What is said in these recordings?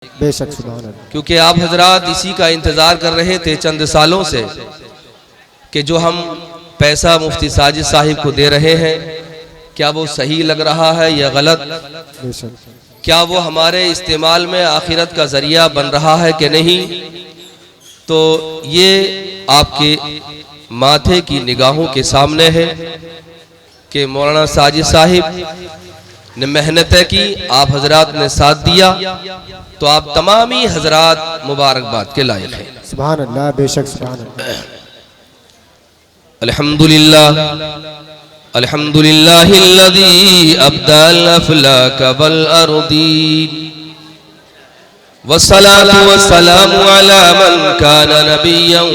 बेशक सुभान अल्लाह। क्योंकि आप हजरात इसी का इंतज़ार कर रहे थे चंद सालों से कि जो हम पैसा मुफ्ती साजिद साहिब को दे रहे हैं क्या वो सही लग रहा है या गलत, क्या वो हमारे इस्तेमाल में आखिरत का जरिया बन रहा है कि नहीं। तो ये आपके माथे की निगाहों के सामने है कि मौलाना साजिद साहिब ने मेहनतें की, आप हजरात ने साथ दिया, तो आप तमामी हजरात मुबारकबाद के लायक हैं। सुभान अल्लाह, बेशक सुभान अल्लाह। अल्हम्दुलिल्लाह अल्हम्दुलिल्लाहिल्लज़ी अब्दल अफ़लाक वल अर्दी वस्सलातु वस्सलामु अला मन कान नबिय्यन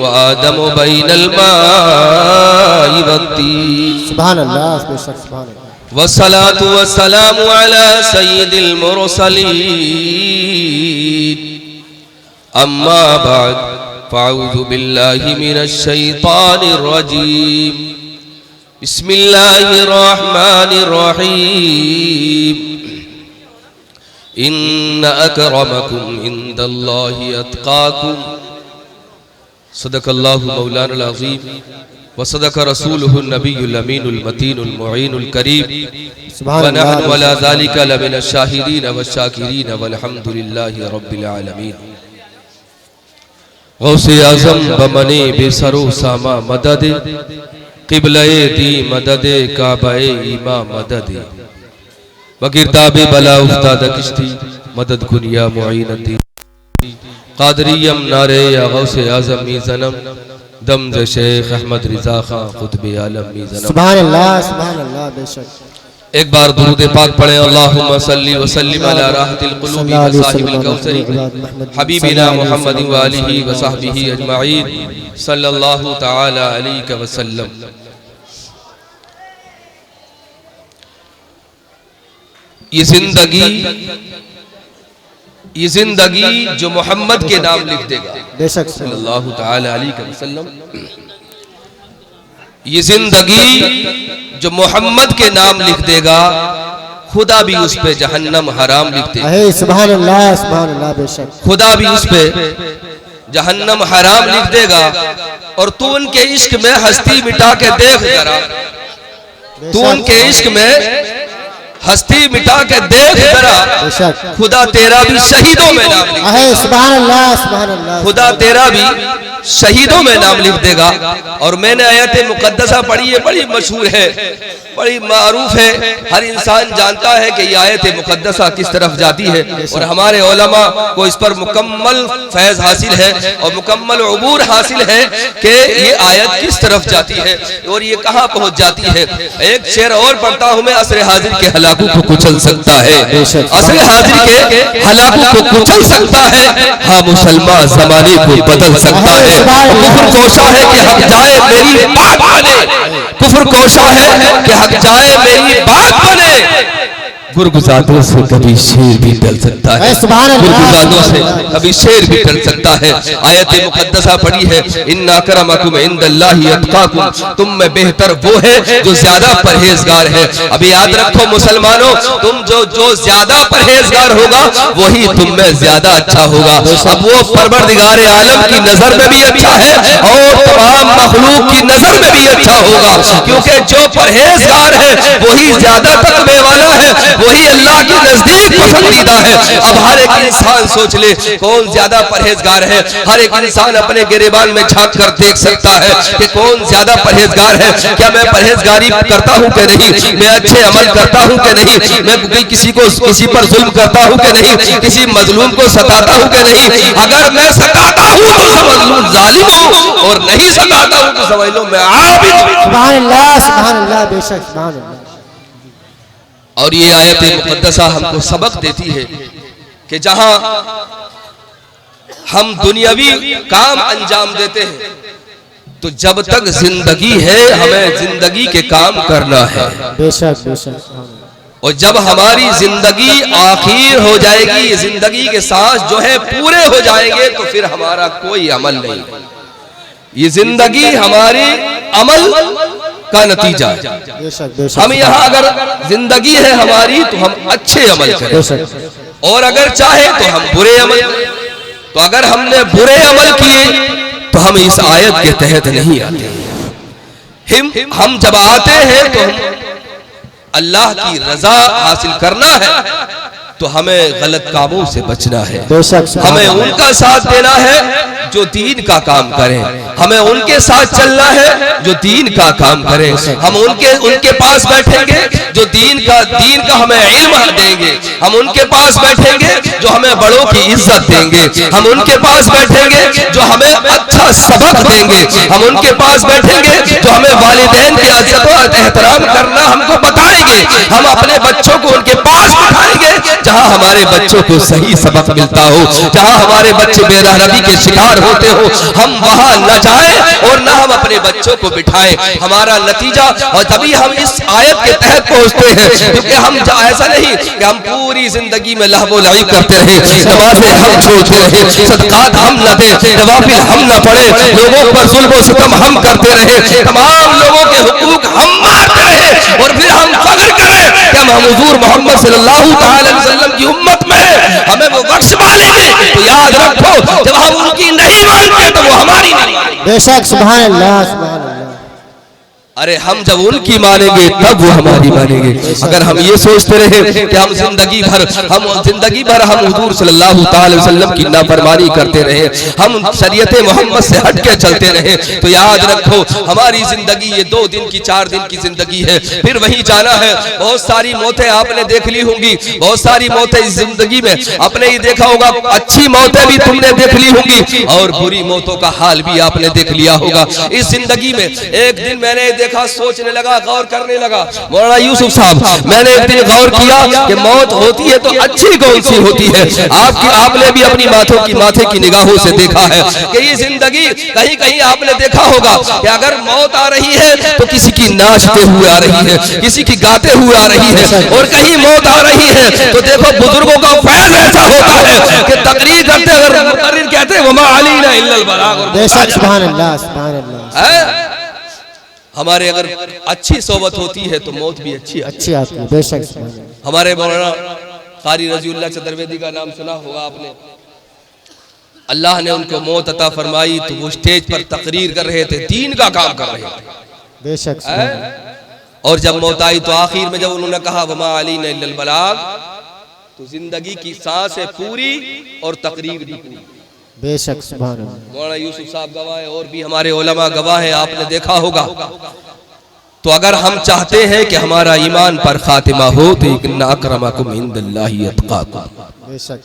व आदम बैनल माइ वत्तीन। सुभान अल्लाह, बेशक सुभान अल्लाह। वस्सलातु वस्सलामु अला सय्यिदिल मुरसलीन अम्मा बाद फ़अऊज़ु बिल्लाहि मिनश शैतानिर रजीम। बिस्मिल्लाहिर रहमानिर रहीम। इन्न अकरमकुम इंदल्लाहि अत्क़ाकुम। सदक़ल्लाहु मौलाना अज़ीम व सदक़ रसूलुहुन नबियुल अमीनुल मतीनुल मुईनुल करीम व नहनु अला ज़ालिका लमिनश शाहिदीन वश्शाकिरीन वल्हम्दुलिल्लाहि रब्बिल आलमीन। गौसे आज़म बमने बेसरो सामा मदद क़िबले दी मदद काबे ईमा मदद बगिरदाबे बला उस्ताद किश्ती मदद कुनिया मुईनती कादरियम नारे या गौसे आज़म मी ज़नम दम ज शेख अहमद रिज़ा खां क़ुतबे आलम मी ज़नम। सुभान अल्लाह, सुभान अल्लाह, बेशक। एक बार दुरूद पाक पढ़े। अल्लाहुम्मा सल्ली व सल्लिम अला राहतिल क़ुलूबि व साहिबिल कौसरी हबीबिना मुहम्मदिन व आलिहि व सहबिही अजमाइन सल्लल्लाहु तआला अलैहि व सल्लम। ये जिंदगी जो मोहम्मद के नाम लिख देगा, बेशक सल्लल्लाहु तआला अलैहि वसल्लम, ये जिंदगी जो मोहम्मद के नाम लिख देगा खुदा भी उस पे जहन्नम हराम लिख देगा। सुभान अल्लाह, सुभान अल्लाह, बेशक। खुदा भी उस पे जहन्नम हराम लिख देगा। और तू उनके इश्क में हस्ती मिटा के देख जरा, तू उनके इश्क में हस्ती मिटा के देख जरा, खुदा तेरा भी शहीदों में नाम लिख देगा। सुभान अल्लाह, सुभान अल्लाह। खुदा तेरा भी शहीदों में नाम लिख देगा। और मैंने आयत मुकद्दसा पढ़ी है, बड़ी मशहूर है, बड़ी मारूफ है, हर इंसान जानता है कि ये आयत मुकद्दसा किस तरफ जाती है। और हमारे उलमा को इस पर मुकम्मल फैज हासिल है और मुकम्मल उबूर हासिल है कि ये आयत किस तरफ जाती है और ये कहाँ पहुँच जाती है। एक शेर और पढ़ता हूँ मैं। असर हाजिर के हलाकों को कुचल सकता है, असर हाजिर के हलाकों को कुचल सकता है, हाँ मुसलमान जमाने को बदल सकता है। कुफ्र कोशा है कि हक जाए मेरी बात बने, कुफ्र कोशा है कि हक जाए मेरी बात बने। गुरगुजारों से कभी शेर भी डल सकता है, गुरगुजारों से कभी शेर भी डल सकता है। आयत मुकद्दसा पढ़ी है, इन्ना अकरमकुम इंदल्लाहि अत्काकुम, तुम में बेहतर वो है जो ज्यादा परहेजगार है। अभी याद रखो मुसलमानों, तुम जो ज्यादा परहेजगार होगा वही तुम में ज्यादा अच्छा होगा। अब वो परवरदिगार आलम की नजर में भी अच्छा है और तमाम मखलूक की नजर में भी अच्छा होगा, क्योंकि जो परहेजगार है वही ज्यादा तकवे वाला है, वही अल्लाह के नजदीक पसंदीदा है। अब हर एक इंसान सोच ले कौन ज्यादा परहेजगार है। हर एक इंसान अपने गिरेबान में झांक कर देख सकता है कि कौन ज्यादा परहेजगार है। क्या मैं परहेजगारी करता हूँ कि नहीं, मैं अच्छे अमल करता हूँ कि नहीं, मैं किसी पर जुल्म करता हूँ कि नहीं, किसी मजलूम को सताता हूँ कि नहीं। अगर मैं सताता हूँ तो समझ लो जालिम हूँ, और नहीं सताता हूँ तो समझ लो मैं आबिद हूँ। सुभान अल्लाह, सुभान अल्लाह, बेशक सुभान अल्लाह। और ये आयत मुकद्दसा हमको सबक देती है कि जहां हम दुनियावी काम अंजाम देते हैं तो जब तक जिंदगी है हमें जिंदगी के काम करना है। बेशक बेशक। और जब हमारी जिंदगी आखिर हो जाएगी, जिंदगी के सांस जो है पूरे हो जाएंगे, तो फिर हमारा कोई अमल नहीं। ये जिंदगी हमारी अमल का नतीजा है। हम यहाँ अगर जिंदगी है हमारी तो हम अच्छे अमल करें। और अगर चाहे तो हम बुरे अमल, तो अगर हमने बुरे अमल किए तो हम इस आयत के तहत नहीं आते। हम जब आते हैं तो हम अल्लाह की रजा हासिल करना है, तो हमें गलत कामों से बचना है। हमें उनका साथ देना है जो दीन का काम करें, हमें उनके साथ चलना है जो दीन का काम करें। हम उनके पास बैठेंगे जो दीन का हमें इल्म देंगे, हम उनके पास बैठेंगे जो हमें बड़ों की इज्जत देंगे, हम उनके पास बैठेंगे जो हमें अच्छा सबक देंगे, हम उनके पास बैठेंगे जो हमें वालिदैन की इज्जत और एहतराम करना हमको बताएंगे। हम अपने बच्चों को उनके पास बिठाएंगे जहां हमारे बच्चों को सही सबक मिलता हो, जहां हमारे बच्चे बेरहमी के शिकार होते हो, हम वहां न जाएं और न हम अपने बच्चों को बिठाएं। हमारा नतीजा, और तभी हम इस आयत के तहत पहुंचते हैं, क्योंकि हम ऐसा नहीं कि हम पूरी जिंदगी में लहवो लईब करते रहे, नमाजें हम छोड़ते रहे, सदकात हम न दें, नवाफिल हम न पढ़े, लोगों पर जुल्म और सितम हम करते रहे, तमाम लोगों के हुकूक हम मारते रहे, और फिर हम फख्र करें कि हम हुजूर मोहम्मद सल्लल्लाहु अलैहि वसल्लम की उम्मत में हमें वो बख्श पालेंगे। तो याद रखो, जब हम उनकी नहीं मानते तो वो हमारी नहीं मानेंगे। बेशक, सुभान अल्लाह, सुभान अल्लाह। अरे हम जब उनकी मानेंगे तब वो हमारी मानेंगे। अगर हम ये सोचते रहे कि हम जिंदगी भर हम हुजूर सल्लल्लाहु अलैहि वसल्लम की नाफरमानी करते रहे, हम शरीयत मोहम्मद से हट के चलते रहे, तो याद रखो हमारी जिंदगी ये 2 दिन की 4 दिन की जिंदगी है, फिर वहीं जाना है। बहुत सारी मौतें आपने देख ली होंगी, बहुत सारी मौतें इस जिंदगी में आपने ही देखा होगा, अच्छी मौतें भी तुमने देख ली होंगी और बुरी मौतों का हाल भी आपने देख लिया होगा इस जिंदगी में। एक दिन मैंने देखा, सोचने लगा, गौर करने लगा, मौलाना यूसुफ साहब, मैंने एक दिन गौर किया कि मौत होती है तो अच्छी कौन सी होती है। आपने भी अपनी माथे की निगाहों से देखा है कि ये जिंदगी, कहीं कहीं आपने देखा होगा कि अगर मौत आ रही है तो किसी की नाचते हुए आ रही है, किसी की गाते हुए आ रही है, और कहीं मौत आ रही है तो देखो बुजुर्गों का फैज ऐसा होता है कि तकरीर करते अगर मुकर्रिर कहते हैं वमा अलैना इल्लल बलाग। बेशक, सुभान अल्लाह, सुभान अल्लाह। हमारे अगर अच्छी सोबत होती है तो मौत भी अच्छी आती है। बेशक, हमारे मौलाना कारी रजीउल्लाह चतुर्वेदी का नाम सुना होगा आपने। अल्लाह ने उनको मौत अता फरमाई तो वो स्टेज पर तकरीर कर रहे थे, दीन का काम कर रहे थे। बेशक, और जब मौत आई तो आखिर में जब उन्होंने कहा वमा अलैना इल्लल बलाग, तो जिंदगी की सांस है पूरी और तकरीर भी पूरी। बेशक, सुभान अल्लाह। मौलाना यूसुफ साहब गवाह है और भी हमारे उलमा गवाह हैं, आपने देखा होगा। तो अगर हम चाहते हैं कि हमारा ईमान पर खातिमा हो तो इन्ना अक्रमकुम इंदल्लाहि अत्काकुम, बेशक,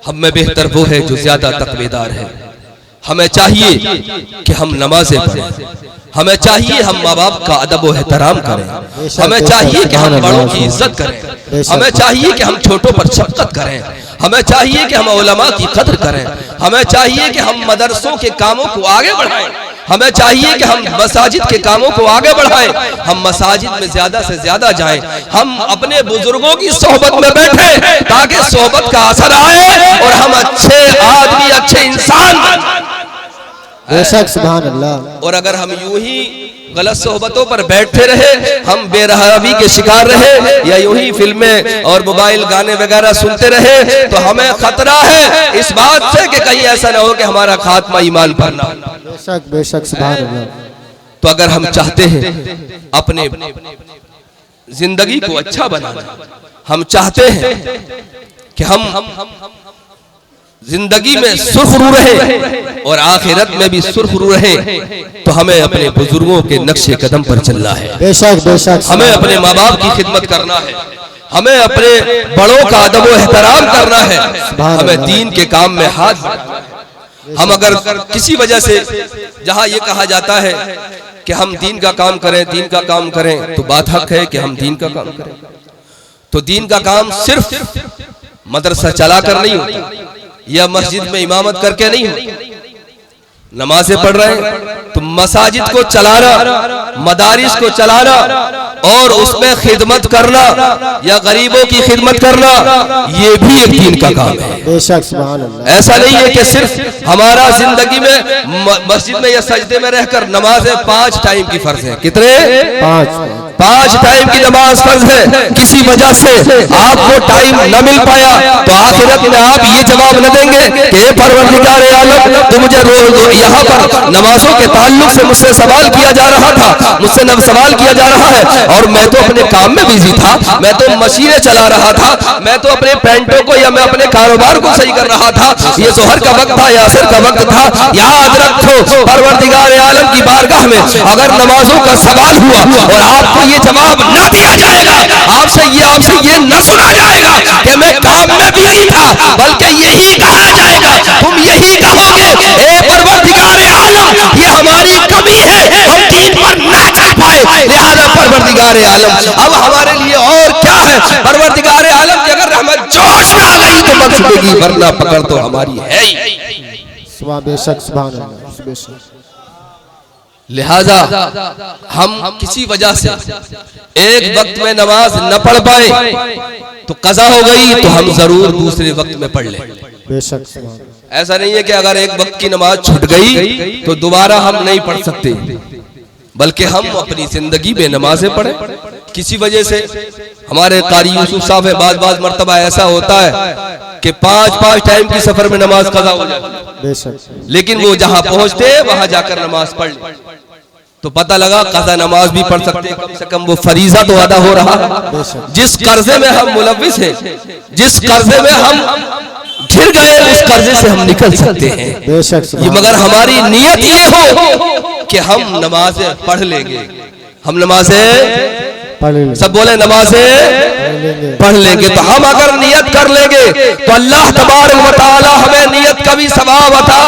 हम में बेहतर वो है जो ज्यादा तकवेदार है। हमें चाहिए कि हम नमाजें पढ़ें, हमें चाहिए हम माँ बाप का अदब व एहतराम करें, हमें चाहिए कि हम बड़ों की इज्जत करें, हमें चाहिए कि हम छोटों पर शफकत करें, हमें चाहिए कि हम उलमा की कदर करें, हमें चाहिए कि हम मदरसों के कामों को आगे बढ़ाएं, हमें चाहिए कि हम मसाजिद के कामों को आगे बढ़ाएं, हम मसाजिद में ज्यादा से ज्यादा जाएं, हम अपने बुजुर्गों की सोहबत में बैठें ताकि सोहबत का असर आए और हम अच्छे आदमी, अच्छे इंसान बनें। बेशक, सुभान अल्लाह। और अगर हम यूं ही गलत सोहबतों पर बैठे रहे, हम बेरहमी के शिकार रहे, या यूं ही फिल्में और मोबाइल गाने वगैरह सुनते रहे, तो हमें खतरा है इस बात से कि कहीं ऐसा ना हो कि हमारा खात्मा ईमान पर ना हो। बेशक, बेशक, सुभान अल्लाह। तो अगर हम चाहते हैं अपने जिंदगी को अच्छा बनाना, हम चाहते हैं कि हम जिंदगी में सुरखरू रहे और आखिरत में भी सुरखरू रहे, तो हमें अपने बुजुर्गों के नक्शे कदम पर चलना है। बेशक, बेशक, हमें अपने माँ बाप की खिदमत करना है, हमें अपने बड़ों का अदब व एहतराम करना है, हमें दीन के काम में हाथ बढ़ाना है। हम अगर किसी वजह से, जहां ये कहा जाता है कि हम दीन का काम करें, दीन का काम करें, तो बात हक है कि हम दीन का काम करें। तो दीन का काम सिर्फ मदरसा चलाकर नहीं होता, या मस्जिद में इमामत करके नहीं होता। नमाजें पढ़ रहे हैं तो मसाजिद को चलाना, मदारिस को चलाना और उसमें खिदमत करना या गरीबों की खिदमत करना, ये भी एक दीन का काम है। बेशक, सुभान अल्लाह। ऐसा नहीं है कि सिर्फ हमारा जिंदगी में मस्जिद में या सजदे में रहकर नमाजें 5 टाइम की फर्ज है। कितने? 5 5 टाइम की नमाज फर्ज है, किसी वजह से आपको टाइम न मिल पाया तो आखिरत में आप ये जवाब न देंगे कि परवरदिगार आलम तो मुझे रोज यहाँ पर नमाजों के ताल्लुक से मुझसे सवाल किया जा रहा था, मुझसे नव सवाल किया जा रहा है और मैं तो अपने काम में बिजी था, मैं तो मशीनें चला रहा था, मैं तो अपने पेंटों को या मैं अपने कारोबार को सही कर रहा था, ये जोहर का वक्त था या असर का वक्त था। याद रखो परवरदिगार आलम की बारगाह में अगर नमाजों का सवाल हुआ और आपको ये जवाब न दिया जाएगा, आपसे ये न सुना जाएगा कि मैं काम में बिजी था, बल्कि यही कहा जाएगा, तुम यही कहोगे ए परवरदिगार आलम ये हमारी कमी है, हम दीन पर ना चल पाए, लिहाजा परवरदिगार आलम अब हमारे लिए और क्या है। परवरदिगार आलम की अगर रहमत जोश में आ गई तो बख्शेगी, वरना पकड़ तो हमारी है ही। सुभान बेशक सुभान अल्लाह बेशक। लिहाजा हम किसी वजह से एक वक्त में नमाज न पढ़ पाए तो कज़ा हो गई तो हम जरूर दूसरे वक्त में पढ़ लें। बेशक सुभान। ऐसा नहीं है कि अगर एक वक्त की नमाज छूट गई तो दोबारा हम नहीं पढ़ सकते, बल्कि हम अपनी जिंदगी में नमाजें पढ़ें। किसी वजह से हमारे कारी यूसुफ साहब है, बाज मर्तबा ऐसा होता है कि 5 टाइम की सफर में नमाज कज़ा हो जाती है, लेकिन वो जहां पहुंचते वहां जाकर नमाज पढ़ ले तो पता लगा कज़ा नमाज भी पढ़ सकते, कम से कम वो फरीजा तो अदा हो रहा है। जिस कर्जे में हम मुलव्विस हैं, जिस कर्जे में हम घिर गए, उस कर्जे से हम निकल सकते हैं। ये मगर हमारी नियत ये हो कि हम नमाजें पढ़ लेंगे, हम नमाजें सब बोले नमाजें पढ़ लेंगे। तो हम अगर नियत कर लेंगे तो अल्लाह तबारक व तआला हमें नियत का भी सवाब अता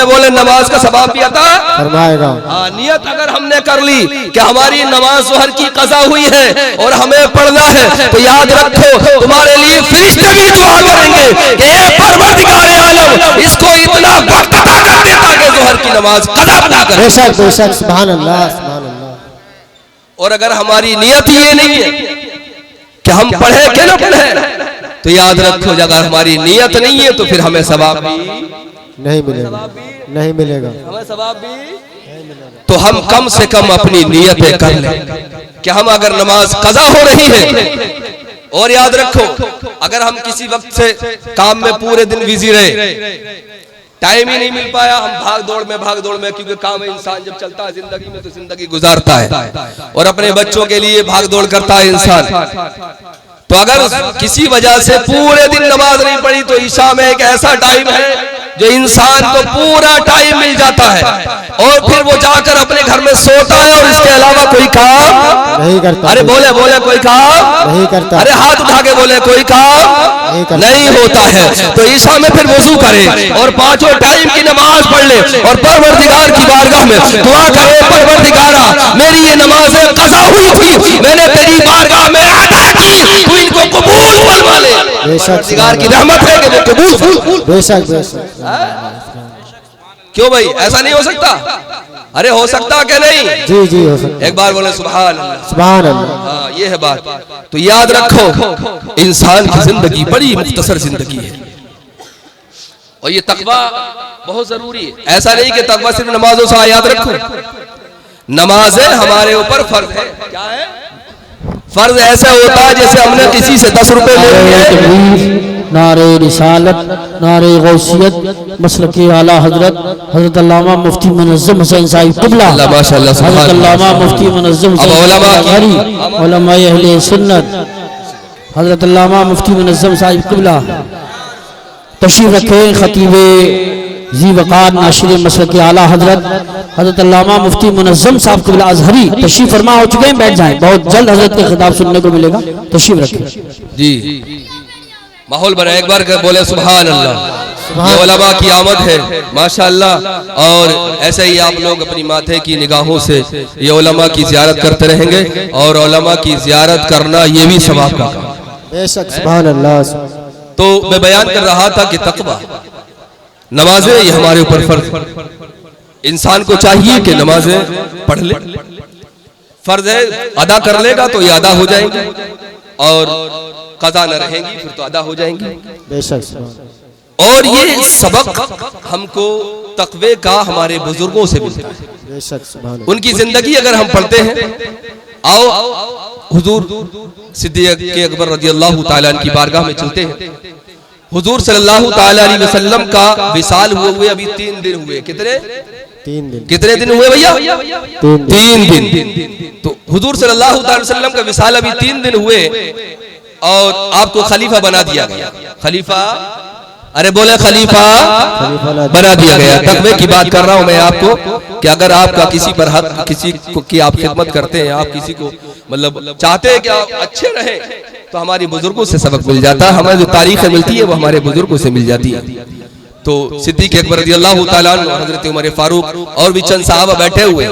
बोले नमाज का सवाब भी अता फरमाएगा। हाँ, नियत अगर हमने कर ली कि हमारी नमाज ज़ोहर की कज़ा हुई है और हमें पढ़ना है तो याद रखो तुम्हारे लिए फरिश्ते भी दुआ करेंगे कि ए परवरदिगार आलम इसको इतना वक्त अता कर दे ताकि ज़ोहर की नमाज कज़ा अदा करे। बेशक बेशक सुभान अल्लाह सुभान अल्लाह। और अगर हमारी नियत ये नहीं है कि हम पढ़े कि न पढ़े तो याद रखो अगर हमारी नियत नहीं है तो फिर हमें सवाब भी नहीं मिलेगा, नहीं मिलेगा, हमें सवाब भी। तो हम कम से कम अपनी नियतें कर लें कि हम अगर नमाज कज़ा हो रही है। और याद रखो अगर हम किसी वक्त से काम में पूरे दिन बिजी रहे, टाइम ही नहीं मिल पाया, हम भाग दौड़ में क्योंकि काम है, इंसान जब चलता है जिंदगी में तो जिंदगी गुजारता है और अपने बच्चों के लिए भाग दौड़ करता है इंसान। तो अगर किसी वजह से पूरे दिन नमाज नहीं पढ़ी तो ईशा में एक ऐसा टाइम है जो इंसान को पूरा टाइम मिल जाता है और फिर वो जाकर अपने घर में सोता है और इसके अलावा कोई काम नहीं करता। अरे बोले कोई काम नहीं करता। अरे हाथ उठा के बोले कोई काम नहीं होता है। तो ईशा में फिर वजू करे और 5 टाइम की नमाज पढ़ ले और परवरदिगार की बारगाह में दुआ करे, परवरदिगारा मेरी ये नमाज़ें कज़ा हुई थी, मैंने तेरी बारगाह में अदा की, तू इनको कबूल फरमा ले। परवरदिगार की रहमत है कि वो कबूल। बेशक बेशक। क्यों भाई ऐसा नहीं हो सकता? अरे हो सकता कि नहीं? जी जी हो सकता। एक बार बोले सुभान अल्लाह सुभान अल्लाह। हाँ ये है बात। तो याद रखो इंसान की जिंदगी बड़ी मुख्तसर जिंदगी है और ये तकवा बहुत जरूरी है। ऐसा नहीं कि तकवा सिर्फ नमाजों से, याद रखो नमाजें हमारे ऊपर फर्ज है। क्या है फर्ज? ऐसा होता है जैसे हमने किसी से 10 रुपए ले लिए। नारे रिसालत, नारे गौसियत, मसलके आला हजरत हजरत अल्लामा मुफ्ती मुनज़्ज़म हुसैन साहिब क़िबला, हजरत अल्लामा मुफ्ती मुनज़्ज़म उलमा अहले सुन्नत हजरत अल्लामा मुफ्ती मुनज़्ज़म साहिब क़िबला तशरीफ रखें। खतीबे जी वक़ार नाशिर मसलके आला हजरत अल्लामा मुफ्ती मुनज़्ज़म साहब क़िबला अज़हरी तशरीफ फरमा हो चुके हैं, बैठ जाएं, बहुत जल्द हजरत के खिताब सुनने को मिलेगा। तशरीफ रखें जी। माहौल बना एक बार बोले सुभान अल्लाह। ये उलमा की आमद है माशाअल्लाह। और ऐसे ही आप लोग अपनी माथे की निगाहों से ये उलमा की ज़ियारत करते रहेंगे और उलमा की ज़ियारत करना ये भी सवाब का काम। बेशक सुभान अल्लाह। तो मैं बयान कर रहा था कि तकवा नमाजें ये हमारे ऊपर फर्ज, इंसान को चाहिए कि नमाजें पढ़ ले, फर्ज है, अदा कर लेगा तो ये अदा हो जाएंगे और कज़ा न रहेंगी फिर तो अदा हो जाएंगी। बेशक और ये सबक हमको तकवे का हमारे बुजुर्गों से मिलता है। बेशक सुभान अल्लाह। उनकी जिंदगी अगर हम पढ़ते हैं, आओ हुजूर सिद्दीक़ अकबर रज़ियल्लाहु ताला अन्हु की बारगाह में चलते हैं। हुजूर सल्लल्लाहु ताला अलैहि वसल्लम का विसाल हुए अभी 3 दिन हुए। कितने 3 दिन। कितने दिन हुए भैया? 3 दिन। तो हुजूर सल्लल्लाहु ताला अलैहि वसल्लम का विसाल अभी 3 दिन हुए और आपको खलीफा बना दिया गया। खलीफा, अरे बोले खलीफा बना दिया गया। तकवे की बात कर रहा हूं मैं आपको कि अगर आपका किसी पर हक, किसी को की आप खिदमत करते हैं, आप किसी को मतलब चाहते हैं कि आप अच्छे रहे, तो हमारी बुजुर्गों से सबक मिल जाता है। हमें जो तारीखें मिलती है वो हमारे बुजुर्गों से मिल जाती है। तो सिद्दीक़ अकबर रज़ियल्लाहु ताला अन्हु, हज़रत उमर फारूक और भी चंद साहबा बैठे हुए,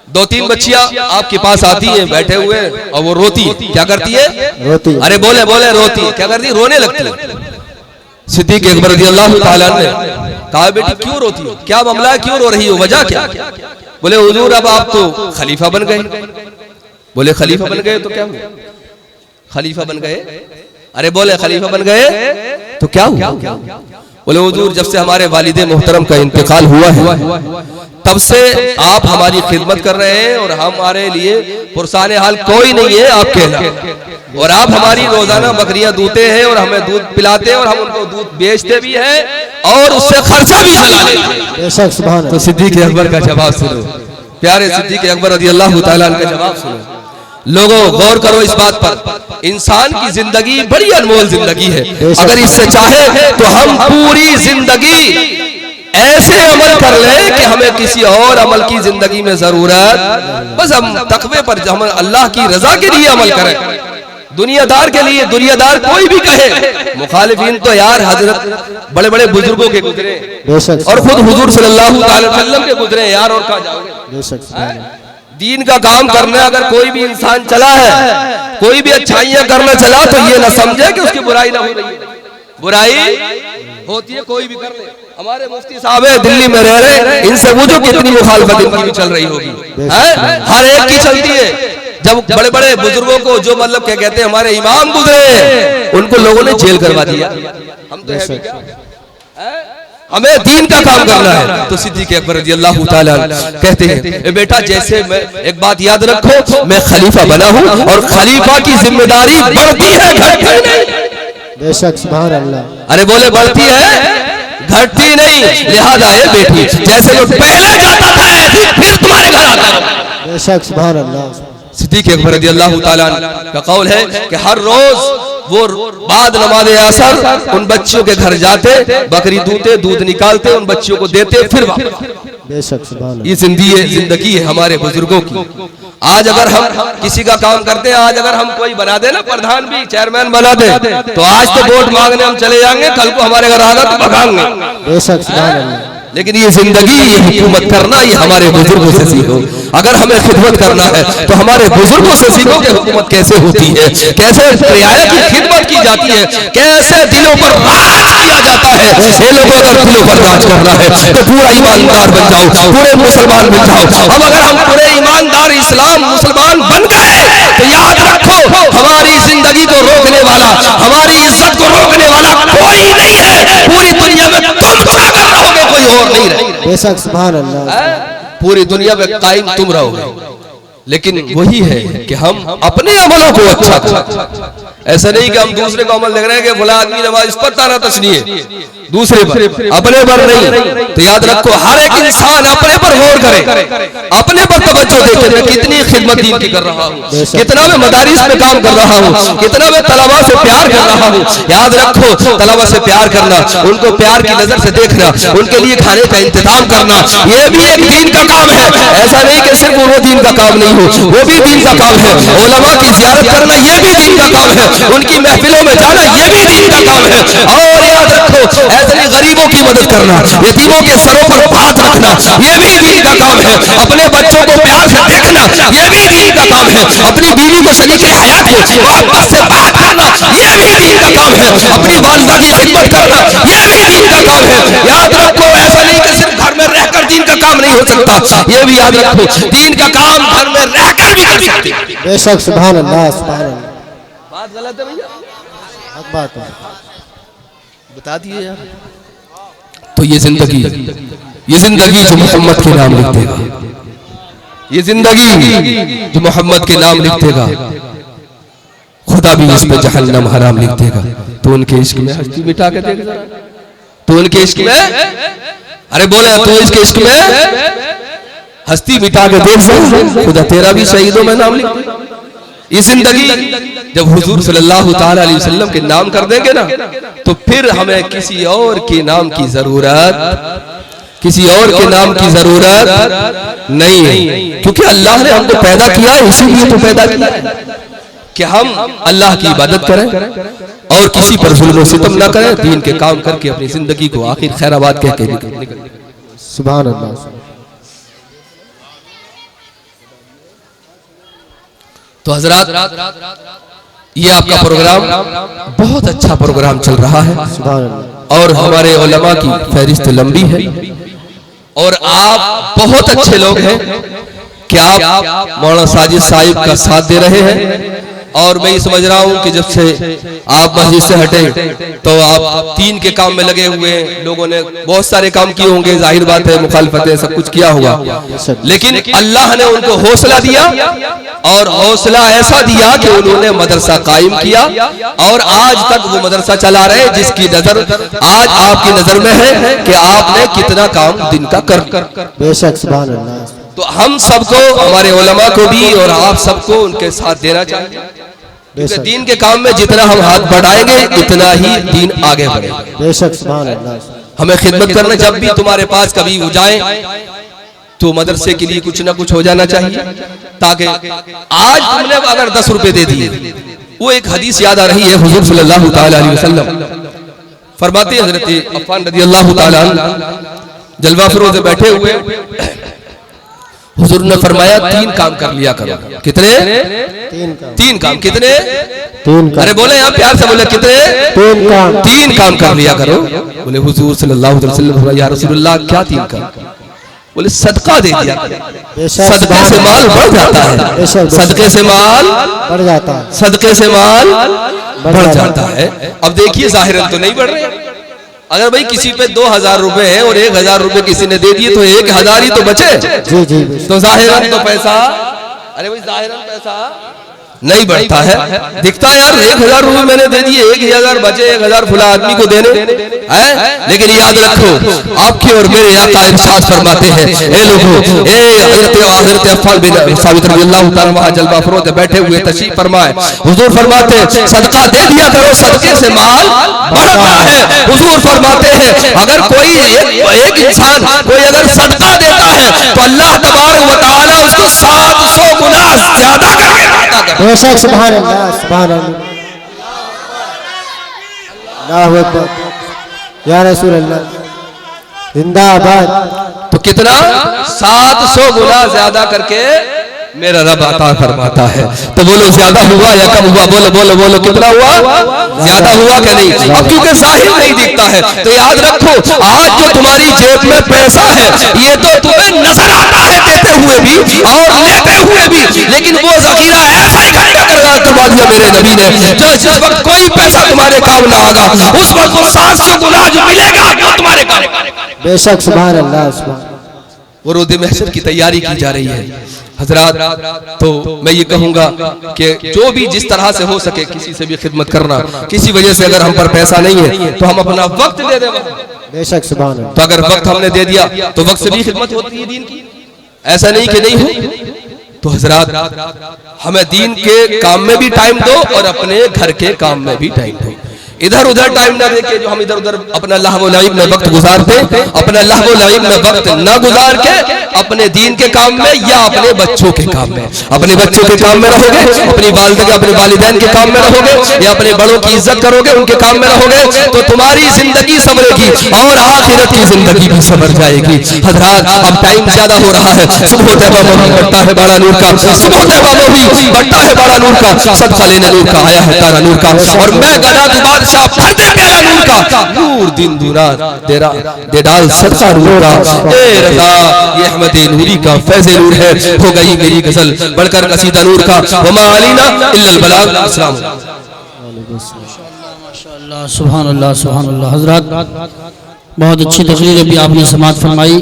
2-3 बच्चियां आपके पास आती हैं बैठे हुए और वो रोती है। क्या करती है? रोती। अरे बोले बोले रोती है। क्या करती है? रोने लगती है। सिद्दीक़ अकबर रज़ियल्लाहु ताला अन्हु ने कहा, बेटी क्यों रोती हो? क्या मामला है, क्यों रो रही हो, वजह क्या? बोले हुजूर अब आप तो खलीफा बन गए। बोले खलीफा बन गए तो क्या हुआ? खलीफा बन गए, अरे बोले खलीफा बन गए तो क्या हुआ? बोले हुजूर जब से हमारे वालिदे मोहतरम का इंतकाल हुआ है तब से आप हमारी खिदमत कर रहे हैं और हमारे लिए पुरसाने हाल कोई नहीं है आपके अलावा, और आप हमारी रोजाना बकरियां दूते हैं और हमें दूध पिलाते हैं और हम उनको दूध बेचते भी हैं और उससे खर्चा भी चला लेते हैं। बेशक सुभान अल्लाह। तो सिद्दीक़ अकबर का जवाब सुनो, प्यारे सिद्दीक़ अकबर रज़ियल्लाहु ताला अन्हु का जवाब सुनो। लोगों गौर करो इस बात पर, इंसान की जिंदगी बड़ी अनमोल जिंदगी है। अगर इससे चाहे तो हम पूरी जिंदगी ऐसे अमल कर ले कि हमें किसी और अमल की जिंदगी में जरूरत, बस हम तकवे पर हम अल्लाह की रजा के लिए अमल करें। दुनियादार के लिए, दुनियादार कोई भी कहे, मुखालिफिन तो यार हजरत बड़े बड़े बुजुर्गों के गुजरे और खुद हुजूर सल्लल्लाहु अलैहि वसल्लम के गुजरे यार, और कहाँ जाओगे? बेशक सुभान अल्लाह। दीन का काम करने अगर कोई भी इंसान चला है, कोई भी अच्छाइयां करना चला, तो ये ना समझे कि उसकी बुराई ना हो रही है। बुराई होती है, कोई भी कर ले। हमारे मुफ्ती साहब है, दिल्ली में रह रहे, इनसे पूछो कितनी मुखालफत इनकी भी चल रही होगी, हर एक की चलती है। जब बड़े बड़े बुजुर्गों को जो मतलब क्या कहते हैं हमारे इमाम गुजरे, उनको लोगों ने जेल करवा दिया। हम तो है भी क्या? हमें दीन का काम करना है। तो सिद्दीक़ अकबर रज़ियल्लाहु ताला कहते हैं, बेटा जैसे मैं एक बात याद रखो, मैं खलीफा बना हूँ और खलीफा की जिम्मेदारी बढ़ती है, घटती नहीं। बेशक सुभान अल्लाह। अरे बोले बढ़ती है, घटती नहीं। लिहाजा है बेटी, जैसे वो पहले जाता था ऐसे फिर तुम्हारे घर आता है। बेशक सुभान अल्लाह। सिद्दीक़ अकबर रज़ियल्लाहु ताला का कौल है कि हर रोज वो बाद नमाज असर उन बच्चियों के घर जाते, बकरी दूते, दूध निकालते, उन बच्चियों को देते, फिर बेशक सुभान अल्लाह। ये जिंदगी है हमारे बुजुर्गों की। आज अगर हम किसी का काम करते हैं, आज अगर हम कोई बना दे ना, प्रधान भी चेयरमैन बना दे, तो आज तो वोट मांगने हम चले जाएंगे, कल को हमारे घर आगा तो भगाएंगे। बेशक सुभान अल्लाह। लेकिन ये जिंदगी, ये हुकूमत करना, ये हमारे बुजुर्गों से सीखो। अगर हमें खिदमत करना है तो हमारे बुजुर्गों से सीखो कि हुकूमत कैसे होती है, कैसे रियाया की खिदमत की जाती है, कैसे दिलों पर राज किया जाता है। ये लोगों अगर दिलों पर राज करना है तो पूरा ईमानदार बन जाओ, पूरे मुसलमान बन जाओ। अब अगर हम पूरे ईमानदार इस्लाम मुसलमान बन गए तो याद रखो, हमारी जिंदगी को रोकने वाला, हमारी इज्जत को रोकने वाला कोई नहीं है। पूरी दुनिया में तुम अगर रहोगे, कोई और नहीं रहे। बेशक सुभान अल्लाह। पूरी दुनिया में कायम तुम रहोगे, लेकिन वही है कि हम अपने अमलों को अच्छा करें। ऐसा नहीं कि हम दूसरे को अमल देख रहे हैं कि फला आदमी नमाज इस पर ताना तशनी है, दूसरे पर, अपने पर नहीं। तो याद रखो, हर एक इंसान अपने पर गौर करे, अपने पर तवज्जो देखे, मैं कितनी खिदमत दीन की कर रहा हूँ, कितना मैं मदारिस में काम कर रहा हूँ, कितना मैं तलबा से प्यार कर रहा हूँ। याद रखो, तलबा से प्यार करना, उनको प्यार की नजर से देखना, उनके लिए खाने का इंतजाम करना, ये भी एक दीन का काम है। ऐसा नहीं कि सिर्फ वो दीन का काम नहीं हो, वो भी दीन का काम है। उलमा की ज़ियारत करना, ये भी दीन का काम है। उनकी महफिलों में जाना, ये भी दीन का काम है। और याद रखो, ऐसे गरीबों की मदद करना, यतीमों के सरों पर हाथ रखना, ये भी दीन का काम है। अपने बच्चों को प्यार से देखना, ये भी दीन का काम है। अपनी बीवी को शरीक हयात को मोहब्बत से बात करना, ये भी दीन का काम है। अपनी वालिदा की खिदमत करना, ये भी दीन का काम है। याद रखो, ऐसा नहीं कि सिर्फ घर में रहकर दीन का काम नहीं हो सकता, ये भी याद रखो, दीन का काम घर में रहकर भी कर सकते हैं। बेशक सुभान अल्लाह। सुभान अल्लाह। बात गलत है भैया? हक बात है। बता दिए यार। तो ये जिंदगी जो मोहम्मद के नाम लिख देगा, ये जिंदगी जो मोहम्मद के नाम लिख देगा, खुदा भी इस पे जहन्नम हराम लिख देगा। तो उनके इश्क में हस्ती मिटा के देगा, तो उनके इश्क में, अरे बोले तो इसके इश्क में हस्ती मिटा के देख, खुदा तेरा भी शहीदों में नाम लिख देगा। ये जिंदगी जब हुजूर सल्लल्लाहु ताला अलैहि वसल्लम के नाम कर देंगे ना, तो फिर हमें किसी और के नाम की जरूरत, किसी और के नाम की जरूरत नहीं है, क्योंकि अल्लाह ने हमको पैदा किया है, इसीलिए तो पैदा किया है कि हम अल्लाह की इबादत करें और किसी पर जुल्म सितम ना करें, दीन के काम करके अपनी जिंदगी को आखिर खैराबाद कह के निकलें। सुभान अल्लाह। तो हजरात, ये आपका प्रोग्राम बहुत अच्छा प्रोग्राम चल रहा है और हमारे उलमा की फहरिस्त लंबी है और आप बहुत अच्छे लोग हैं कि आप मौलाना साजिद साहिब का साथ दे रहे हैं। और मैं ये समझ रहा हूँ कि जब से आप मस्जिद से हटे तो आप दीन के काम में लगे हुए हैं। लोगों ने बहुत सारे काम किए होंगे, जाहिर बात है, मुखालफतें सब कुछ किया होगा, लेकिन अल्लाह ने उनको हौसला दिया और हौसला ऐसा दिया कि उन्होंने मदरसा कायम किया और आज तक वो मदरसा चला रहे, जिसकी नजर आज आपकी नजर में है कि आपने कितना काम दिन का कर। बेशक, सुभान अल्लाह। तो हम सबको, हमारे उलमा को भी और आप सबको उनके साथ देना चाहिए, क्योंकि दीन के काम में जितना हम हाथ बढ़ाएंगे इतना ही दीन आगे बढ़ेगा। बेशक, सुभान अल्लाह। हमें खिदमत करना, जब भी तुम्हारे पास कभी हो जाए तो मदरसे के लिए कुछ ना कुछ हो जाना चाहिए, ताकि आज तुमने अगर 10 रुपए दे दिए, वो एक हदीस याद आ रही है, हुजूर सल्लल्लाहु ताला अलैहि वसल्लम फरमाते हैं, हजरत अफ़्फ़ान रज़ियल्लाहु ताला अन्हु जलवा फरोज़ में बैठे हुए, हुजूर ने फरमाया 3 काम कर लिया करो। कितने? 3 काम। कितने? 3 काम। अरे बोले यहाँ प्यार से बोले, कितने? 3 काम। 3 काम कर लिया करो। बोले हुजूर सल्लल्लाहु अलैहि वसल्लम, या रसूलुल्लाह क्या 3 काम? बोले सदका दे दिया, सदके से माल बढ़ जाता है, सदके से माल बढ़ जाता है, सदके से माल बढ़ जाता है। अब देखिए जाहिरन तो नहीं बढ़ रहे। अगर भाई किसी पे 2000 रुपए है और 1000 रुपए किसी ने दे दिए तो 1000 ही तो बचे। जी जी। तो जाहिरन तो पैसा, अरे भाई जाहिरन पैसा नहीं बढ़ता है, दिखता है यार 1000 रुपए मैंने दे दिए, 1000 बचे, 1000 फुला आदमी को देने हैं। लेकिन याद रखो, आपके और मेरे आका इरशाद फरमाते हैं, ए लोगों, ए हज़रत अफ़्फ़ान बिन साबित रज़ियल्लाहु ताला वहाँ जलवा फरोज़ में बैठे हुए तशरीफ फरमाए, हुजूर फरमाते हैं सदका दे दिया करो, सदके से माल बढ़ता है। हुजूर फरमाते हैं अगर कोई एक इंसान कोई अगर सदका देता है तो अल्लाह तबारक व तआला उसको 700 गुना ज्यादा करके अता करता है। बेशक, सुभान अल्लाह, सुभान अल्लाह, अल्लाहु अकबर, या रसूल अल्लाह, जिंदाबाद। तो कितना? 700 गुना ज्यादा करके मेरा रब अता फरमाता है। तो बोलो ज्यादा हुआ या कम हुआ? बोलो बोलो बोलो, कितना हुआ? ज्यादा हुआ क्या नहीं? अब क्योंकि जाहिर नहीं दिखता है, तो याद रखो, आज जो तुम्हारी जेब में पैसा है ये तो तुम्हें नजर आता है देते हुए भी और लेते हुए भी, लेकिन वो जखीरा ऐसा इकट्ठा करवा दिया मेरे नबी ने, जो जिस वक्त कोई पैसा तुम्हारे काम ना आगा, उस वक्त 700 गुना जो मिलेगा वो तुम्हारे काम। बेशक, सुभान अल्लाह, सुभान। वो रोज़े महशर की तैयारी की जा रही है हजरात। तो मैं ये कहूंगा कि जो भी जिस तरह से हो सके किसी से भी खिदमत करना, किसी वजह से अगर हम पर पैसा नहीं है तो हम अपना वक्त दे दें। बेशक, सुभान अल्लाह। तो अगर वक्त हमने दे दिया तो वक्त से भी खिदमत होती है दीन की, ऐसा नहीं कि नहीं हो। तो हजरात हमें दीन के काम में भी टाइम दो और अपने घर के काम में भी टाइम दो। इधर उधर टाइम ना देके जो हम इधर उधर अपना लहव लाइब में वक्त गुजारते, अपना लहव लाइब में वक्त ना गुजार के अपने दीन के काम में या अपने बच्चों के काम में, अपने बच्चों के काम में रहोगे, अपनी वालिदा के अपने वालिदैन के काम में रहोगे या अपने बड़ों की इज्जत करोगे, उनके काम में रहोगे, तो तुम्हारी जिंदगी संवरेगी और आखिरत की जिंदगी भी संवर जाएगी। हजरात अब टाइम ज्यादा हो रहा है, सुबह तैबा मोही बढ़ता है बड़ा नूर का, सुबह तैबा मोही बढ़ता है बड़ा नूर का, सदका लेने नूर का आया है तारा नूर का, और मैं गदा दुबार भर दे प्यारा नूर का, नूर दिन दूना तेरा दे डाल सदका नूर का, ए रज़ा ये अहमद नूरी का फैज़ नूर है, हो गई मेरी गजल बढ़कर कसीदा नूर का, वमा अलीना इल्लल बलाग। अस्सलाम। सुभान अल्लाह सुभान अल्लाह। हजरत बहुत अच्छी तकरीर अभी आपने समाअत फरमाई।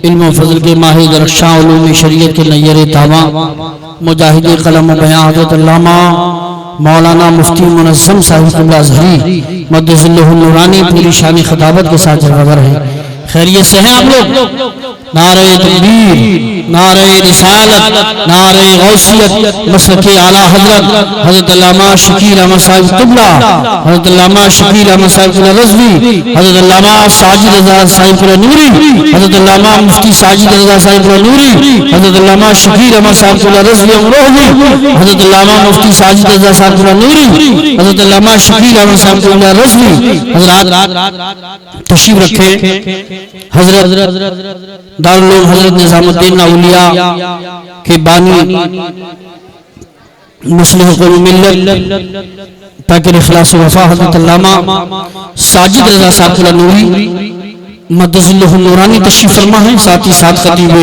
इल्म फजल के माहिर दरख्शां उलूम शरीयत के नैयर तावा मुजाहिद कलम बयां हज़रत अल्लामा मौलाना मुफ्ती मुनज़्ज़म साहिब अज़हरी मद्दज़िल्लुहु नूरानी पूरी शान खिताबत के साथ जलवागर है। खैरियत से हैं आप लोग? नारे तकबीर, नारे रिसालत, नारे गौसियत, मसलके आला हजरत हज़रत अल्लामा शकील अहमद साहिब क़िबला, हज़रत अल्लामा शकील अहमद साहिब रज़वी, हज़रत अल्लामा साजिद रज़ा साहिब नूरी, हज़रत अल्लामा मुफ्ती साजिद रज़ा साहिब नूरी, हज़रत अल्लामा शकील अहमद साहिब रज़वी अमरोही, हज़रत अल्लामा मुफ्ती साजिद रज़ा साहिब नूरी, हज़रत अल्लामा शकील अहमद साहिब रज़वी हज़रत तशरीफ रखे। हज़रत दारुल उलूम हज़रत निज़ामुद्दीन औलिया के बानी मुस्लिम कुल मिल्लत ताकि इखलास वफा हज़रत अल्लामा साजिद रज़ा साहिब नूरी मद्दज़िल्लुहु नूरानी तशरीफ फरमा है। साथ ही साथ खतीब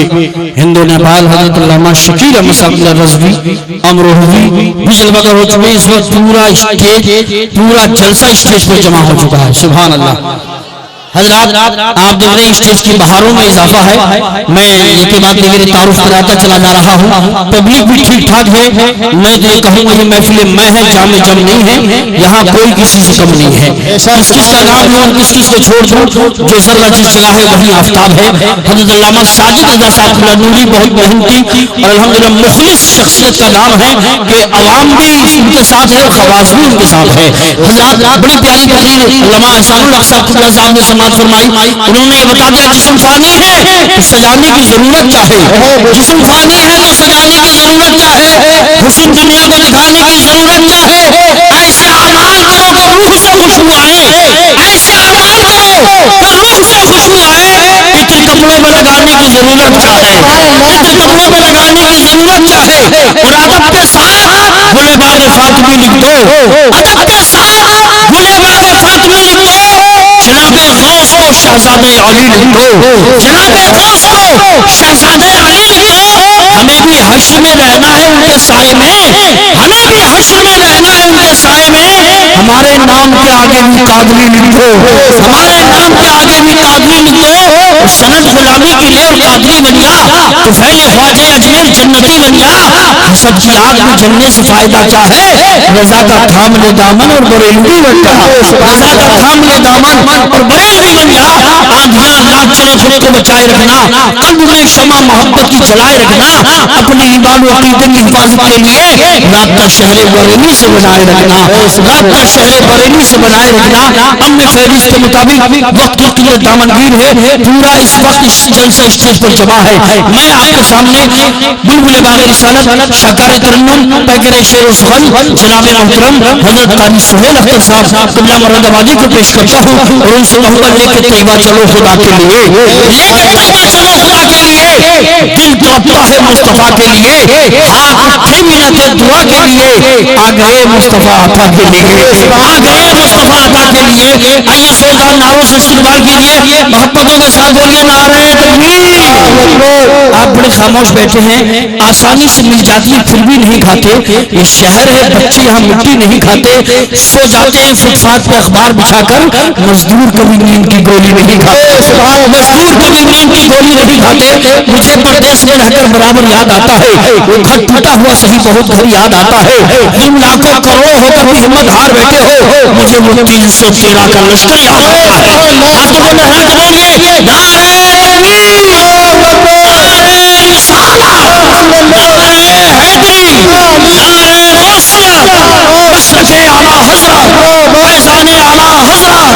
हिंद नेपाल हज़रत अल्लामा शकील अहमद साहिब रज़वी अमरोही भी जलवागर हो चुके हैं। इस वक्त पूरा स्टेज पूरा जलसा स्टेज पर जमा हो चुका है। सुभान अल्लाह। हजरात आप देख रहे हैं स्टेज की बहारों में इजाफा है। मैं ये के बाद मेरे तारुफ कराता चला जा रहा हूँ। पब्लिक भी ठीक ठाक है। मैं ये कहूँगा ये महफिल मैं है जामे जम नहीं है। यहाँ कोई किसी से कम नहीं है। किस किस का नाम लो और किस किस को छोड़ दो, जो जरा जिस जगह है वही आफ्ताब है। हज़रत अल्लामा साजिद रज़ा साहिब नूरी बहुत मेहनती और अल्हम्दुलिल्लाह मुखलिस शख्सियत का नाम है कि अवाम भी उनके साथ है और खवास भी उनके साथ है। हजरात बड़ी प्यारी तकरीर अल्लामा एहसानुल हक साहब ने फरमाई। उन्होंने ये बता दिया जिस्म फानी है तो सजाने की जरूरत क्या है, जिस्म फानी है तो सजाने की जरूरत क्या है, हुस्न दुनिया को दिखाने की जरूरत क्या है। ऐसे अमाल करो कि रूह से खुशबू आए, ऐसे अमाल करो कि रूह से खुशबू आए। इत्र कपड़ों में लगाने की जरूरत क्या है, इत्र कपड़ों में लगाने की जरूरत क्या है। और अदब के साथ गुले बाग फातिमी लिख दो, अदब के साथ गुले बाग फातिमी लिख दो। जनाबे गौस को शहजादे अली लिख दो, जनाबे गौस को शहजादे अली लिख दो। हमें भी हश्र में रहना है उनके साए में, हमें भी हश्र में रहना है उनके साए में। हमारे नाम के आगे भी कादरी लिख दो, हमारे नाम के आगे भी कादरी लिख दो। सनद गुलामी के लिए और कादरी बन जा तो फैले ख्वाजे अजमेर जन्नती बन जा। हसद की आग में जलने से फायदा क्या है, रजा का थाम ले दामन और बरेलवी बन जा, रजा का थाम ले दामन और बरेलवी बन जा। आंधियां लाख चले खुद को बचाए रखना, कल्ब में शमा मोहब्बत की जलाए रखना। अपनी ईमान और अकीदत की हिफाजत के लिए राब्ता शहर बरेली से बनाए रखना, राब्ता शहर बरेली से बनाए रखना। अम्मे फहरिस्त के मुताबिक वक्त की दामनगीर है, पूरा इस वक्त इस जलसा स्टेज पर जमा है। मैं आपके सामने बुलबुल बाग़ रिसालत शाकार तरन्नुम पैकर शेर सुगन जनाब मोहतरम हजरत कारी सुहेल अख्तर साहब क़िबला मुरादाबादी को पेश करता हूँ और उनसे कहूँगा लेके तैयबा चलो खुदा के लिए, लेके तैयबा चलो खुदा के लिए। दिल कांपता है मुस्तफा के लिए, हाथ उठे मिलते दुआ के लिए। आ गए मुस्तफा अता के लिए, आ गए मुस्तफा अता के लिए। आइए जोरदार नारों से इस्तकबाल कीजिए, मोहब्बतों के साथ बोलिए नारे तकबीर। आप बड़े खामोश बैठे हैं, आसानी से मिल जाती है फिर भी नहीं खाते। ये शहर है, बच्चे यहाँ मिट्टी नहीं खाते, सो जाते हैं फुटपाथ पे अखबार बिछाकर। मजदूर कभी नींद की गोली नहीं खाते, मजदूर कभी नींद की गोली नहीं खाते। मुझे परदेश में रहकर बराबर याद आता है वो घर टूटा हुआ सही बहुत घर याद आता है। तुम लाखों करोड़ होकर भी हिम्मत हार बैठे हो, मुझे वो 313 का लश्कर याद आता है। हाथ को लहरा के बोलिए नारे तकबीर, नारे रिसालत, नारे हैदरी, नारे गौसियत, मसलके आला हज़रत, फैज़ाने आला हज़रत,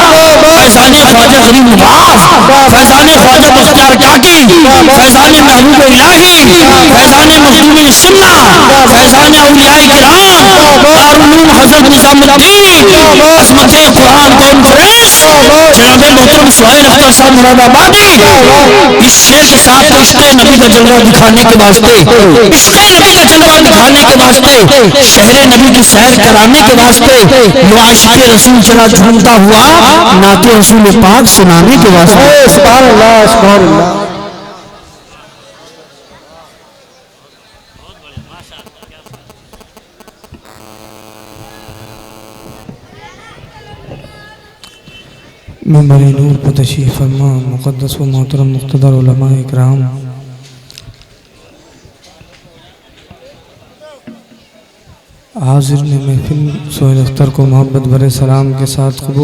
फैज़ाने ख्वाजा गरीब नवाज, फैज़ाने ख्वाजा मुख्तार काकी, फैज़ाने महबूब इलाही, फैज़ाने मखदूम सुन्ना, फैज़ाने औलियाए किराम, दारुल उलूम हज़रत निज़ामुद्दीन, अज़मते कुरान कॉन्फ्रेंस जनाब मोहतरम सुहेल अख्तर साहब मुरादाबादी। इस शेर के साथ इश्क़ नबी का जलवा दिखाने के वास्ते, इश्क़ नबी का जलवा दिखाने के वास्ते, शहर नबी की सैर कराने के वास्ते, वो आशिक़ रसूल चला झूमता हुआ नाते रसूल पाक सुनाने के वास्ते। सुभान अल्लाह, सुभान अल्लाह। मेंबर नूर पर तशरीफ़ फरमा मुक़द्दस व मोहतरम मुक़्तदर उलमा इकराम, हाज़िर महफिल सोहेल अख्तर को मोहब्बत भरे सलाम के साथ कबूल